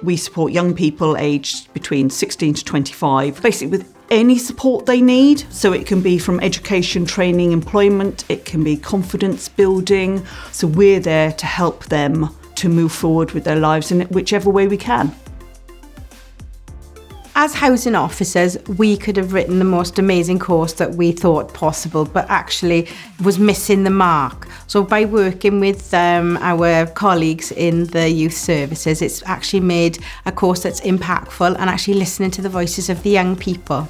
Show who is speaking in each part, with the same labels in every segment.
Speaker 1: We support young people aged between 16 to 25, basically with any support they need. So it can be from education, training, employment, it can be confidence building. So we're there to help them to move forward with their lives in whichever way we can.
Speaker 2: As housing officers, we could have written the most amazing course that we thought possible, but actually was missing the mark. So by working with our colleagues in the youth services, it's actually made a course that's impactful and actually listening to the voices of the young people.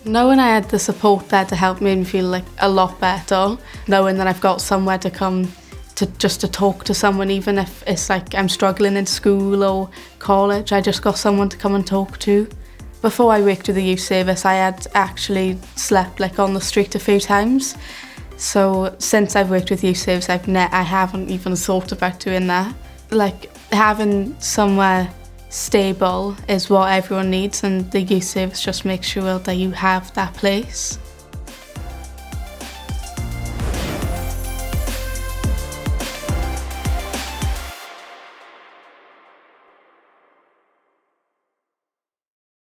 Speaker 3: Knowing I had the support there to help me feel like a lot better, knowing that I've got somewhere to come to talk to someone, even if it's like I'm struggling in school or college, I just got someone to come and talk to. Before I worked with the youth service, I had actually slept like on the street a few times. So since I've worked with youth service, I haven't even thought about doing that. Like having somewhere stable is what everyone needs, and the youth service just makes sure that you have that place.